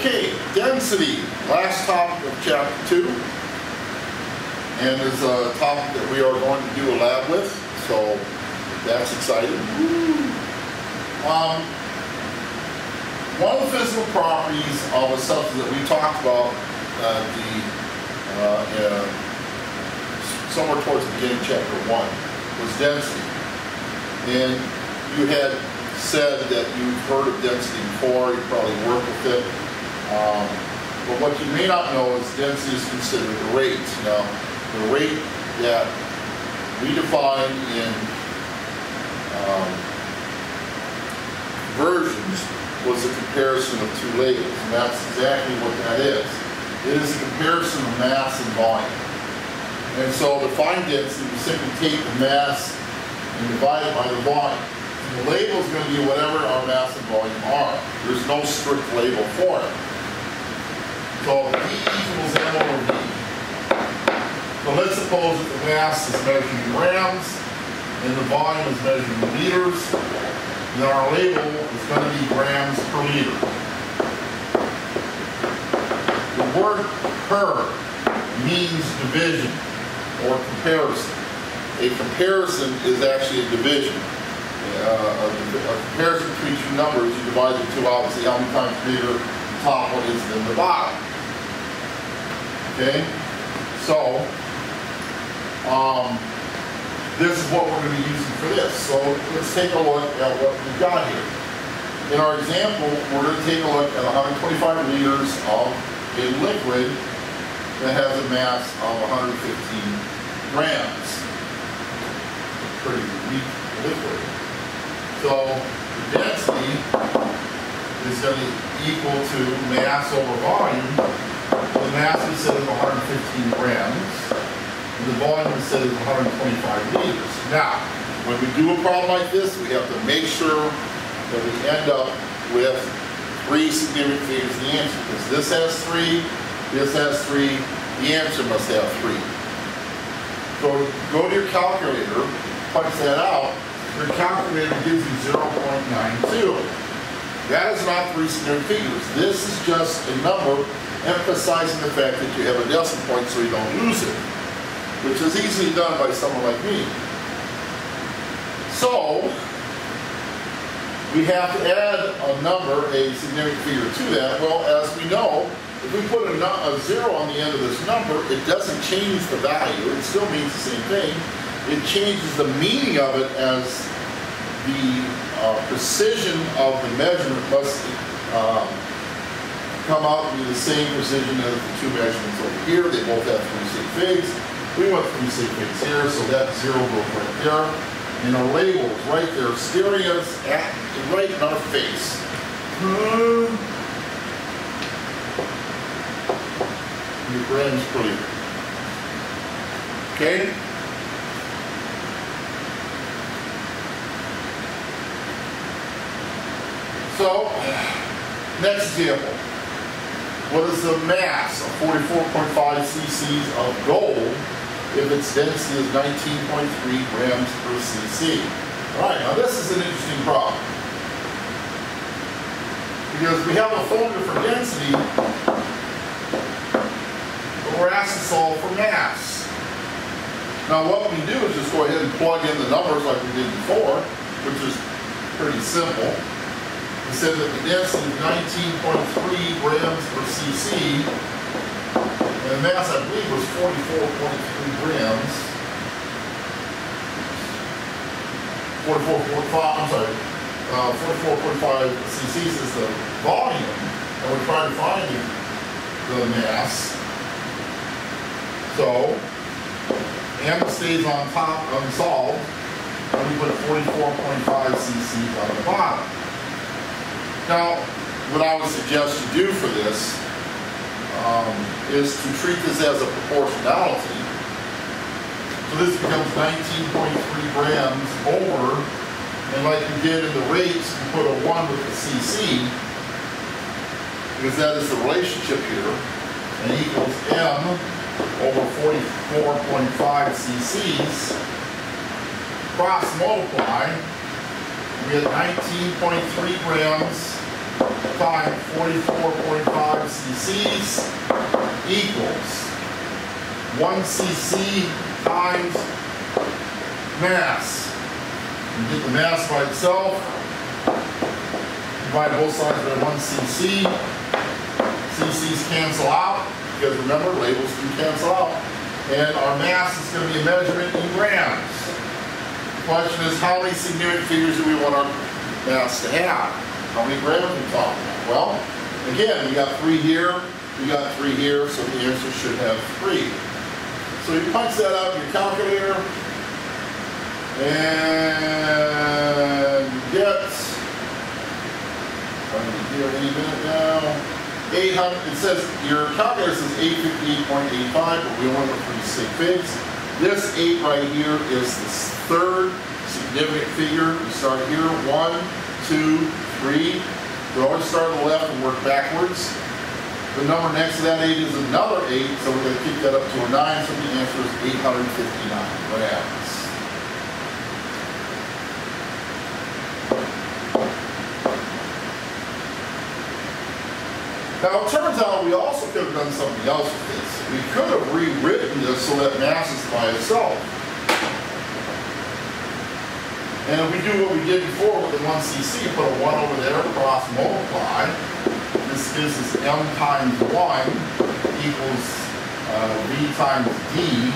Okay, density, last topic of chapter 2, and is a topic that we are going to do a lab with, so that's exciting. One of the physical properties of a substance that we talked about somewhere towards the beginning of chapter 1 was density. And you had said that you've heard of density before, you probably worked with it. But what you may not know is density is considered the rate. Now, the rate that we define in conversions was a comparison of two labels, and that's exactly what that is. It is a comparison of mass and volume. And so to find density, we simply take the mass and divide it by the volume. And the label is going to be whatever our mass and volume are. There's no strict label for it. So E equals M over V. So let's suppose that the mass is measured in grams and the volume is measured in liters. Then our label is going to be grams per liter. The word per means division or comparison. A comparison is actually a division. A comparison between two numbers, you divide the two out and see how many times bigger the top one is than the bottom. Okay? So, this is what we're going to be using for this. So let's take a look at what we've got here. In our example, we're going to take a look at 125 liters of a liquid that has a mass of 115 grams. Pretty weak liquid. So the density is going to equal to mass over volume. The mass we said is 115 grams. The volume is set as 125 liters. Now, when we do a problem like this, we have to make sure that we end up with 3 significant figures in the answer. Because this has 3, this has 3, the answer must have 3. So go to your calculator, punch that out, your calculator gives you 0.92. That is not 3 significant figures. This is just a number emphasizing the fact that you have a decimal point so you don't lose it, which is easily done by someone like me. So, we have to add a number, a significant figure to that. Well, as we know, if we put a 0 on the end of this number, it doesn't change the value. It still means the same thing. It changes the meaning of it as the precision of the measurement must come out to be the same precision as the two measurements over here. They both have 3 sig figs. We want 3 sig figs here, so that 0 goes right there. And our label is right there, staring us right in our face. Your grams per liter. Okay? So, next example. What is the mass of 44.5 cc's of gold if its density is 19.3 grams per cc? All right, now this is an interesting problem. Because we have a formula for density, but we're asked to solve for mass. Now what we do is just go ahead and plug in the numbers like we did before, which is pretty simple. We said that the density is 19.3 grams per cc, and the mass, I believe, was 44.3 grams. 44.5 cc's is the volume, and we're trying to find the mass. So, M stays on top unsolved, and we put 44.5 cc's on the bottom. Now, what I would suggest you do for this is to treat this as a proportionality. So this becomes 19.3 grams over, and like you did in the rates, you put a 1 with the cc, because that is the relationship here, and equals M over 44.5 cc's. Cross multiply, we get 19.3 grams times 44.5 cc's equals 1 cc times mass. You get the mass by itself, divide both sides by 1 cc. cc's cancel out, because remember, labels do cancel out. And our mass is going to be a measurement in grams. The question is, how many significant figures do we want our mass to have? How many grams are we talking about? Well, again, we got 3 here, we got 3 here, so the answer should have 3. So you punch that out in your calculator, and get, here any minute now, 800, it says, your calculator says 858.85, but we only have 3 sig figs. This 8 right here is the third significant figure. We start here, 1, 2, 3. We always start on the left and work backwards. The number next to that 8 is another 8, so we're going to kick that up to a 9, so the answer is 859 grams. Now it turns out we also could have done something else with this. We could have rewritten this so that mass is by itself. And if we do what we did before with the 1 cc, put a 1 over there, cross multiply. This gives us m times 1 equals v times d.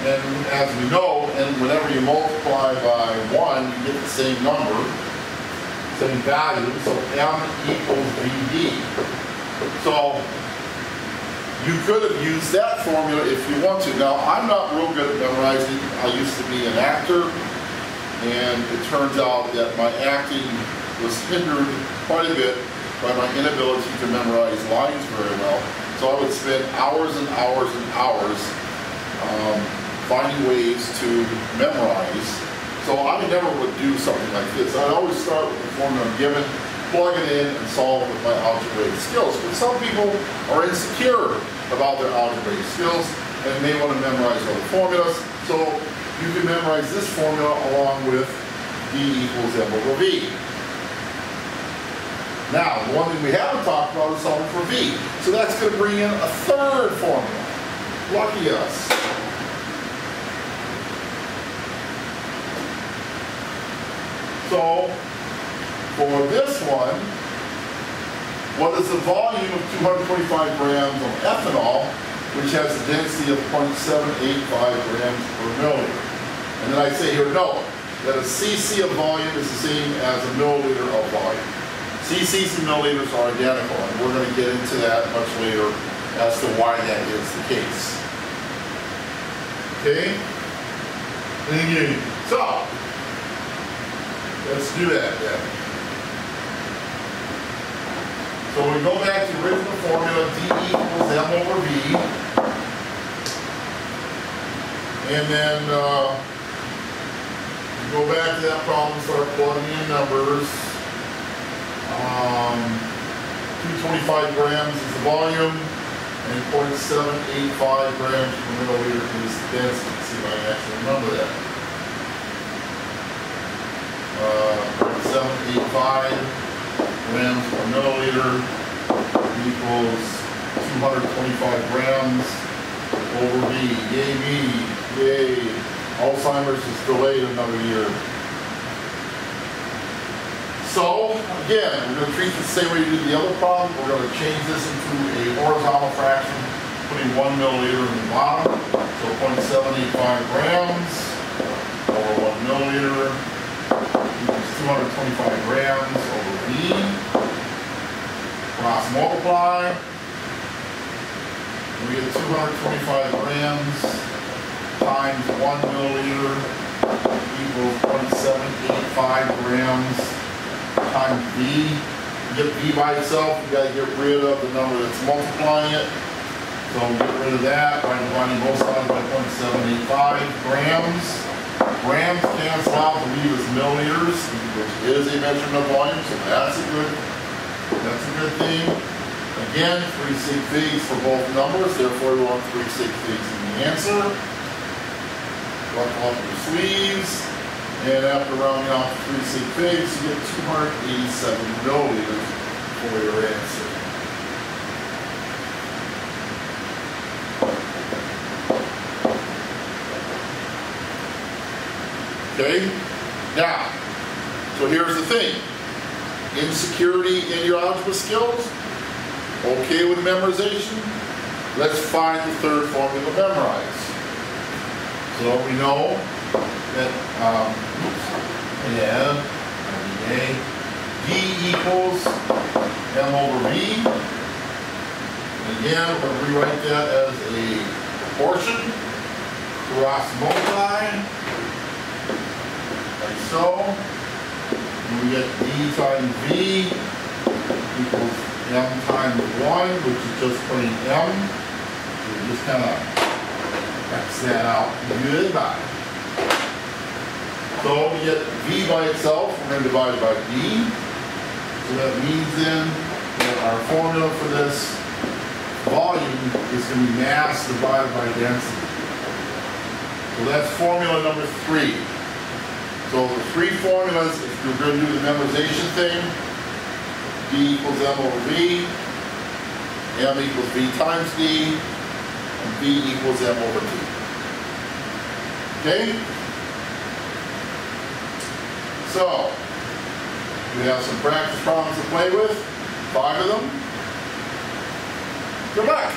And as we know, and whenever you multiply by 1, you get the same number, same value, so m equals vd. So you could have used that formula if you want to. Now, I'm not real good at memorizing. I used to be an actor, and it turns out that my acting was hindered quite a bit by my inability to memorize lines very well. So I would spend hours and hours and hours finding ways to memorize. So I never would do something like this. I'd always start with the formula I'm given, plug it in, and solve with my algebraic skills. But some people are insecure about their algebraic skills and may want to memorize other formulas. So you can memorize this formula along with d equals m over v. Now, the one thing we haven't talked about is solving for v. So that's going to bring in a third formula. Lucky us. So, for this one, what is the volume of 225 grams of ethanol, which has a density of 0.785 grams per milliliter? And then I say here, note that a cc of volume is the same as a milliliter of volume. cc's and milliliters are identical, and we're going to get into that much later as to why that is the case. Okay? And again, so, let's do that then. So we go back to the original formula, d equals m over v. And then we go back to that problem, start plugging in numbers. 225 grams is the volume, and 0.785 grams per milliliter is the density. Let's see if I can actually remember that. 0.785 grams per milliliter equals 225 grams over V. Yay me, yay. Alzheimer's is delayed another year. So, again, we're going to treat this the same way you did the other problem. We're going to change this into a horizontal fraction, putting 1 milliliter in the bottom. So 0.785 grams over 1 milliliter equals 225 grams over V. Cross multiply. And we get 225 grams times 1 milliliter equals 0.785 grams times V. You get V by itself, you got to get rid of the number that's multiplying it. So we get rid of that by dividing both sides by 0.785 grams. Grams cancel out to leave us milliliters, which is a measurement of volume, so that's a good thing. Again, 3 sig figs for both numbers, therefore we want 3 sig figs in the answer. Buckle up your sleeves. And after rounding off to 3 sig figs, you get 287 milliliters for your answer. Okay? Now, so here's the thing. Insecurity in your algebra skills? Okay with memorization? Let's find the third formula to memorize. So we know that D equals M over V. And again, we're going to rewrite that as a portion. Cross multiply. Like so. And we get D times V equals M times 1, which is just plain M. So we just kind of X that out. Goodbye. So we get V by itself, we're going to divide it by D. So that means then that our formula for this volume is going to be mass divided by density. So that's formula number 3. So the 3 formulas, if you're going to do the memorization thing, D equals M over V, M equals V times D, and V equals M over T. Okay? So, you have some practice problems to play with, 5 of them. Good luck!